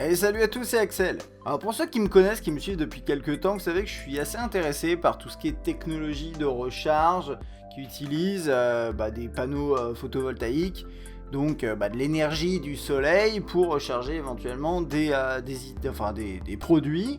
Et salut à tous, c'est Axel. Alors pour ceux qui me connaissent, qui me suivent depuis quelques temps, vous savez que je suis assez intéressé par tout ce qui est technologie de recharge, qui utilise des panneaux photovoltaïques, donc de l'énergie du soleil pour recharger éventuellement des produits.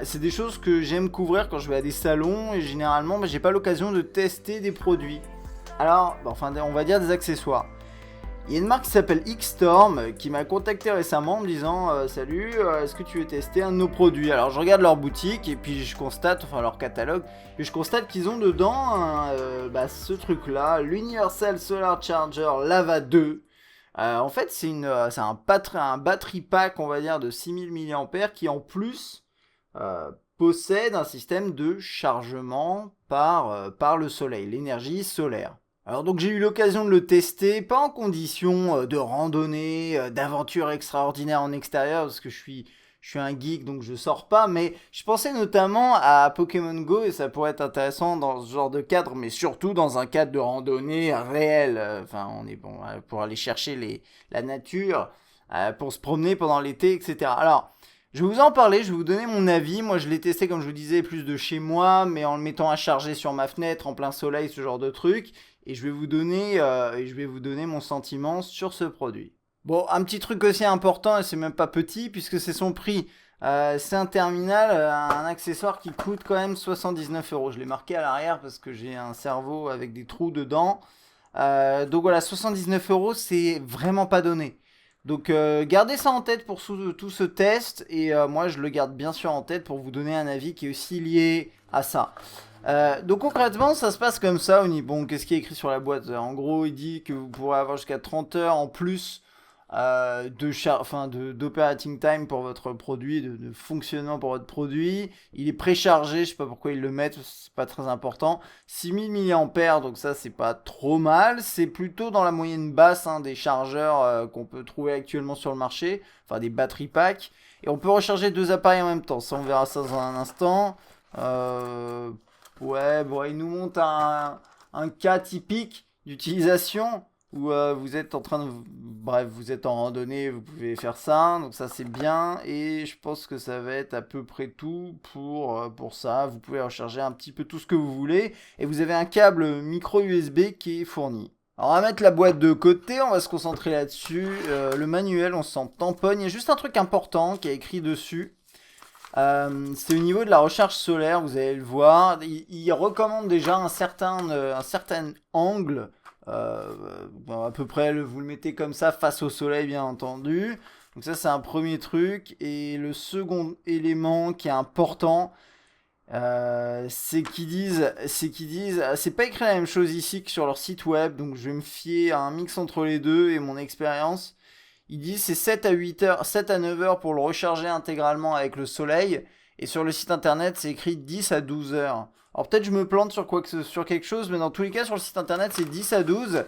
C'est des choses que j'aime couvrir quand je vais à des salons et généralement j'ai pas l'occasion de tester des produits. Alors, on va dire des accessoires. Il y a une marque qui s'appelle Xstorm qui m'a contacté récemment en me disant salut, est-ce que tu veux tester un de nos produits? Alors je regarde leur boutique et puis je constate, enfin leur catalogue, et je constate qu'ils ont dedans ce truc là, l'Universal Solar Charger Lava 2. En fait c'est un battery pack, on va dire, de 6000 mAh qui en plus possède un système de chargement par le soleil, l'énergie solaire. Alors donc j'ai eu l'occasion de le tester, pas en condition de randonnée, d'aventure extraordinaire en extérieur, parce que je suis un geek donc je sors pas, mais je pensais notamment à Pokémon Go et ça pourrait être intéressant dans ce genre de cadre, mais surtout dans un cadre de randonnée réel. On est bon pour aller chercher la nature, pour se promener pendant l'été, etc. Alors je vais vous en parler, je vais vous donner mon avis. Moi, je l'ai testé, comme je vous disais, plus de chez moi, mais en le mettant à charger sur ma fenêtre, en plein soleil, ce genre de truc. Et je vais vous donner mon sentiment sur ce produit. Bon, un petit truc aussi important, et c'est même pas petit, puisque c'est son prix. C'est un terminal, un accessoire qui coûte quand même 79 €. Je l'ai marqué à l'arrière parce que j'ai un cerveau avec des trous dedans. Donc voilà, 79 €, c'est vraiment pas donné. Donc gardez ça en tête pour tout ce test et moi je le garde bien sûr en tête pour vous donner un avis qui est aussi lié à ça. Donc concrètement ça se passe comme ça. Bon, qu'est-ce qui est écrit sur la boîte? En gros il dit que vous pourrez avoir jusqu'à 30 heures en plus d'operating time pour votre produit, de fonctionnement pour votre produit. Il est préchargé, je sais pas pourquoi ils le mettent, c'est pas très important. 6000 mAh, donc ça c'est pas trop mal, c'est plutôt dans la moyenne basse des chargeurs qu'on peut trouver actuellement sur le marché, enfin des battery packs. Et on peut recharger deux appareils en même temps, ça on verra ça dans un instant. Il nous montre un cas typique d'utilisation où vous êtes en train de... Bref, vous êtes en randonnée, vous pouvez faire ça, donc ça c'est bien, et je pense que ça va être à peu près tout pour ça. Vous pouvez recharger un petit peu tout ce que vous voulez, et vous avez un câble micro USB qui est fourni. Alors on va mettre la boîte de côté, on va se concentrer là-dessus. Le manuel, on s'en tamponne. Il y a juste un truc important qui est écrit dessus. C'est au niveau de la recharge solaire, vous allez le voir. Il recommande déjà un certain angle. À peu près, vous le mettez comme ça, face au soleil, bien entendu. Donc ça, c'est un premier truc. Et le second élément qui est important, c'est pas écrit la même chose ici que sur leur site web. Donc je vais me fier à un mix entre les deux et mon expérience. Ils disent c'est 7 à 8 heures, 7 à 9 heures pour le recharger intégralement avec le soleil. Et sur le site internet, c'est écrit 10 à 12 heures. Alors peut-être je me plante sur quelque chose, mais dans tous les cas, sur le site internet, c'est 10 à 12.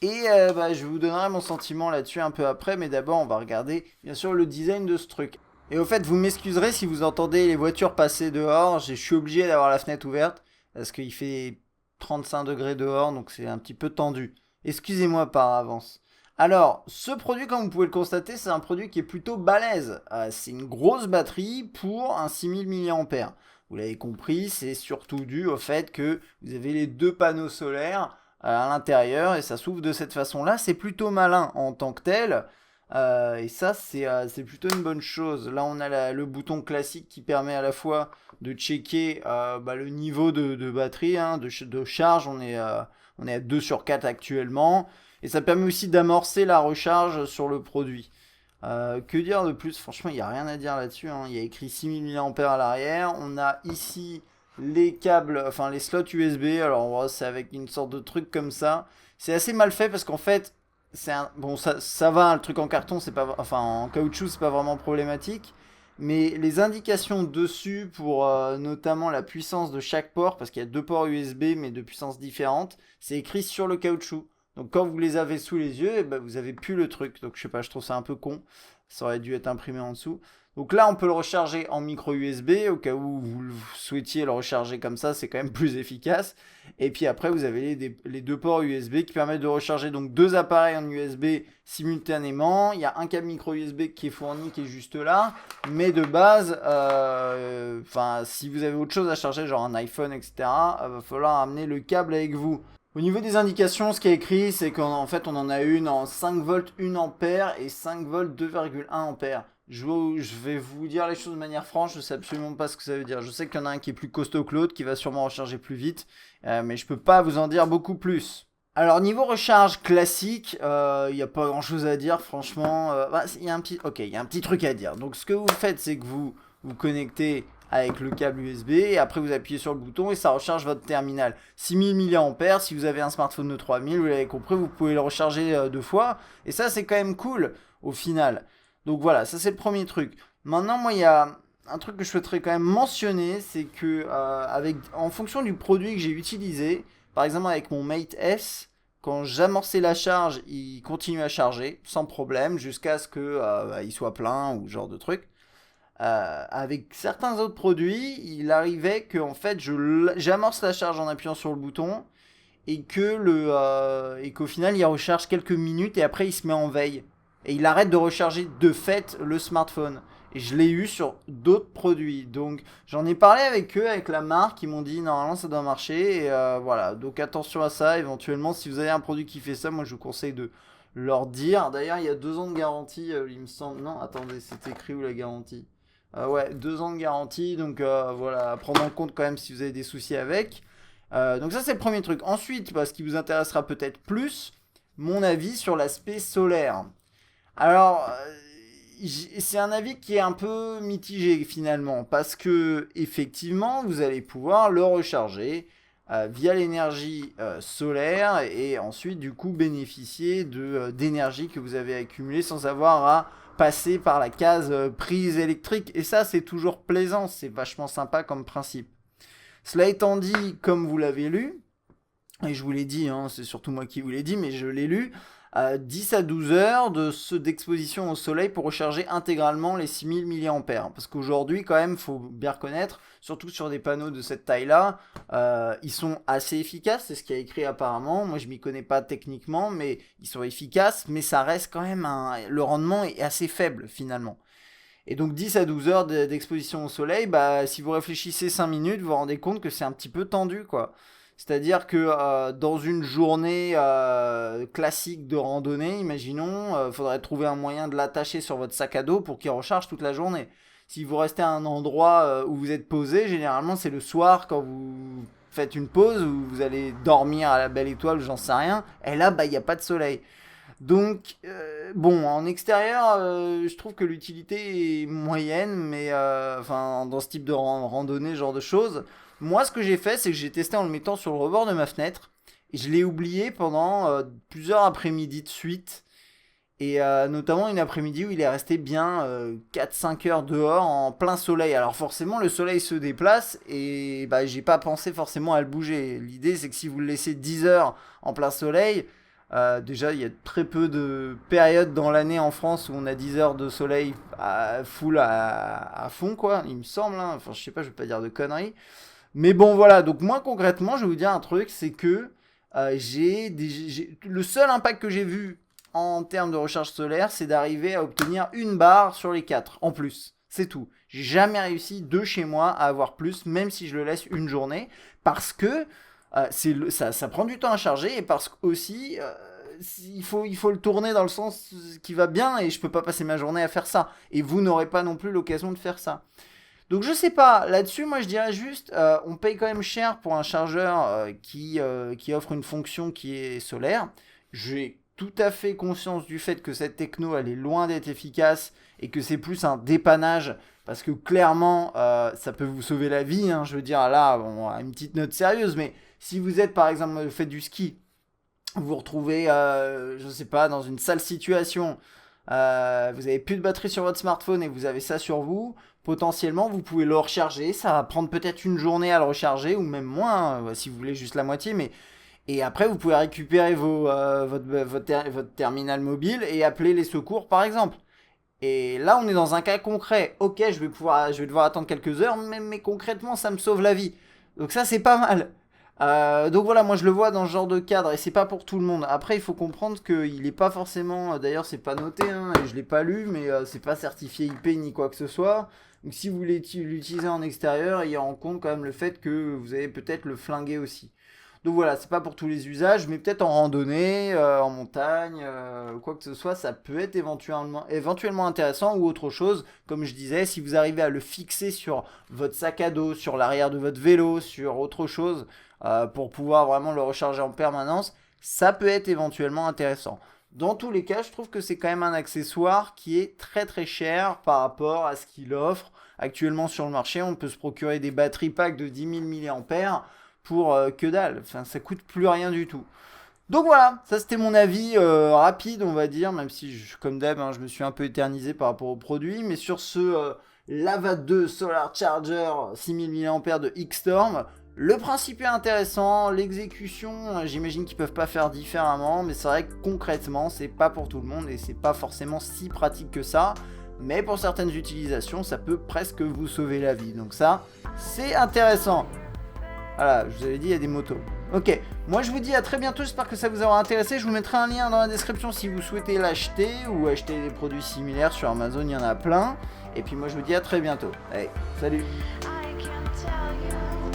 Et je vous donnerai mon sentiment là-dessus un peu après, mais d'abord, on va regarder, bien sûr, le design de ce truc. Et au fait, vous m'excuserez si vous entendez les voitures passer dehors. Je suis obligé d'avoir la fenêtre ouverte, parce qu'il fait 35 degrés dehors, donc c'est un petit peu tendu. Excusez-moi par avance. Alors, ce produit, comme vous pouvez le constater, c'est un produit qui est plutôt balèze. C'est une grosse batterie pour un 6000 mAh. Vous l'avez compris, c'est surtout dû au fait que vous avez les deux panneaux solaires à l'intérieur et ça s'ouvre de cette façon-là. C'est plutôt malin en tant que tel. Et ça, c'est plutôt une bonne chose. Là, on a le bouton classique qui permet à la fois de checker le niveau de batterie, de charge. On est à 2 sur 4 actuellement. Et ça permet aussi d'amorcer la recharge sur le produit. Que dire de plus? Franchement, il n'y a rien à dire là-dessus. Il y a écrit 6000 mAh à l'arrière. On a ici les câbles, enfin les slots USB. Alors, c'est avec une sorte de truc comme ça. C'est assez mal fait parce qu'en fait, ça va, le truc en carton, c'est pas, enfin en caoutchouc, c'est pas vraiment problématique. Mais les indications dessus pour notamment la puissance de chaque port, parce qu'il y a deux ports USB mais de puissances différentes, c'est écrit sur le caoutchouc. Donc quand vous les avez sous les yeux, vous avez plus le truc. Donc je sais pas, je trouve ça un peu con. Ça aurait dû être imprimé en dessous. Donc là, on peut le recharger en micro USB, au cas où vous souhaitiez le recharger comme ça, c'est quand même plus efficace. Et puis après, vous avez les deux ports USB qui permettent de recharger donc deux appareils en USB simultanément. Il y a un câble micro USB qui est fourni, qui est juste là. Mais de base, si vous avez autre chose à charger, genre un iPhone, etc., va falloir amener le câble avec vous. Au niveau des indications, ce qui est écrit, c'est qu'en fait, on en a une en 5 volts 1 ampère et 5 volts 2,1 ampères. Je vais vous dire les choses de manière franche, je ne sais absolument pas ce que ça veut dire. Je sais qu'il y en a un qui est plus costaud que l'autre, qui va sûrement recharger plus vite, mais je ne peux pas vous en dire beaucoup plus. Alors niveau recharge classique, il n'y a pas grand chose à dire franchement. Il y a un petit truc à dire. Donc ce que vous faites, c'est que vous vous connectez avec le câble USB et après vous appuyez sur le bouton et ça recharge votre terminal. 6000 mAh, si vous avez un smartphone de 3000, vous l'avez compris, vous pouvez le recharger deux fois. Et ça c'est quand même cool au final. Donc voilà, ça c'est le premier truc. Maintenant, moi, il y a un truc que je souhaiterais quand même mentionner, c'est que en fonction du produit que j'ai utilisé, par exemple avec mon Mate S, quand j'amorçais la charge, il continue à charger sans problème jusqu'à ce que il soit plein ou ce genre de truc. Avec certains autres produits, il arrivait que en fait, j'amorce la charge en appuyant sur le bouton et et qu'au final, il recharge quelques minutes et après, il se met en veille. Et il arrête de recharger de fait le smartphone. Et je l'ai eu sur d'autres produits. Donc j'en ai parlé avec eux, avec la marque. Ils m'ont dit normalement ça doit marcher. Et voilà. Donc attention à ça. Éventuellement, si vous avez un produit qui fait ça, moi je vous conseille de leur dire. D'ailleurs, il y a 2 ans de garantie, il me semble. Non, attendez, c'est écrit où la garantie? Ouais, 2 ans de garantie. Donc voilà, à prendre en compte quand même si vous avez des soucis avec. Donc ça, c'est le premier truc. Ensuite, ce qui vous intéressera peut-être plus, mon avis sur l'aspect solaire. Alors, c'est un avis qui est un peu mitigé finalement, parce que effectivement, vous allez pouvoir le recharger via l'énergie solaire et ensuite du coup bénéficier d'énergie que vous avez accumulée sans avoir à passer par la case prise électrique. Et ça, c'est toujours plaisant, c'est vachement sympa comme principe. Cela étant dit, comme vous l'avez lu, et je vous l'ai dit, hein, c'est surtout moi qui vous l'ai dit, mais je l'ai lu, 10 à 12 heures d'exposition au soleil pour recharger intégralement les 6000 mAh. Parce qu'aujourd'hui, quand même, il faut bien reconnaître, surtout sur des panneaux de cette taille-là, ils sont assez efficaces, c'est ce qu'il y a écrit apparemment. Moi, je m'y connais pas techniquement, mais ils sont efficaces, mais ça reste quand même le rendement est assez faible finalement. Et donc 10 à 12 heures d'exposition au soleil, si vous réfléchissez 5 minutes, vous vous rendez compte que c'est un petit peu tendu, quoi. C'est-à-dire que dans une journée classique de randonnée, imaginons, il faudrait trouver un moyen de l'attacher sur votre sac à dos pour qu'il recharge toute la journée. Si vous restez à un endroit où vous êtes posé, généralement c'est le soir quand vous faites une pause où vous allez dormir à la belle étoile, j'en sais rien, et là il n'y a pas de soleil. Donc, en extérieur, je trouve que l'utilité est moyenne, mais dans ce type de randonnée, genre de choses. Moi, ce que j'ai fait, c'est que j'ai testé en le mettant sur le rebord de ma fenêtre. Et je l'ai oublié pendant plusieurs après-midi de suite. Et notamment une après-midi où il est resté bien 4-5 heures dehors en plein soleil. Alors forcément, le soleil se déplace et j'ai pas pensé forcément à le bouger. L'idée, c'est que si vous le laissez 10 heures en plein soleil, déjà, il y a très peu de périodes dans l'année en France où on a 10 heures de soleil full à fond, quoi, il me semble. Hein. Enfin, je sais pas, je vais pas dire de conneries. Mais bon, voilà. Donc, moi, concrètement, je vais vous dire un truc, c'est que le seul impact que j'ai vu en termes de recharge solaire, c'est d'arriver à obtenir une barre sur les 4 en plus. C'est tout. J'ai jamais réussi de chez moi à avoir plus, même si je le laisse une journée, parce que ça prend du temps à charger et parce qu'aussi il faut le tourner dans le sens qui va bien et je peux pas passer ma journée à faire ça et vous n'aurez pas non plus l'occasion de faire ça. Donc je sais pas, là-dessus moi je dirais juste on paye quand même cher pour un chargeur qui offre une fonction qui est solaire. J'ai tout à fait conscience du fait que cette techno elle est loin d'être efficace et que c'est plus un dépannage parce que clairement ça peut vous sauver la vie, hein, je veux dire là une petite note sérieuse, mais si vous êtes par exemple faites du ski, vous vous retrouvez je sais pas dans une sale situation, vous avez plus de batterie sur votre smartphone et vous avez ça sur vous, potentiellement vous pouvez le recharger, ça va prendre peut-être une journée à le recharger ou même moins si vous voulez juste la moitié, mais et après vous pouvez récupérer votre terminal mobile et appeler les secours par exemple. Et là, on est dans un cas concret. Ok, je vais devoir attendre quelques heures, mais concrètement, ça me sauve la vie. Donc ça, c'est pas mal. Donc voilà, moi je le vois dans ce genre de cadre et c'est pas pour tout le monde. Après, il faut comprendre qu'il est pas forcément. D'ailleurs, c'est pas noté, hein, et je l'ai pas lu, mais c'est pas certifié IP ni quoi que ce soit. Donc si vous voulez l'utiliser en extérieur, il y a en compte quand même le fait que vous allez peut-être le flinguer aussi. Donc voilà, c'est pas pour tous les usages, mais peut-être en randonnée, en montagne, quoi que ce soit, ça peut être éventuellement intéressant ou autre chose. Comme je disais, si vous arrivez à le fixer sur votre sac à dos, sur l'arrière de votre vélo, sur autre chose, pour pouvoir vraiment le recharger en permanence, ça peut être éventuellement intéressant. Dans tous les cas, je trouve que c'est quand même un accessoire qui est très très cher par rapport à ce qu'il offre. Actuellement sur le marché, on peut se procurer des batteries pack de 10 000 mAh pour que dalle. Enfin, ça coûte plus rien du tout. Donc voilà, ça c'était mon avis rapide, on va dire, même si, comme d'hab, hein, je me suis un peu éternisé par rapport au produit. Mais sur ce Lava 2 Solar Charger 6000 mAh de X-Storm, le principe est intéressant, l'exécution, j'imagine qu'ils peuvent pas faire différemment, mais c'est vrai que concrètement, c'est pas pour tout le monde et c'est pas forcément si pratique que ça. Mais pour certaines utilisations, ça peut presque vous sauver la vie. Donc ça, c'est intéressant. Voilà, je vous avais dit, il y a des motos. Ok, moi je vous dis à très bientôt, j'espère que ça vous aura intéressé. Je vous mettrai un lien dans la description si vous souhaitez l'acheter ou acheter des produits similaires sur Amazon, il y en a plein. Et puis moi je vous dis à très bientôt. Allez, salut! I can't tell you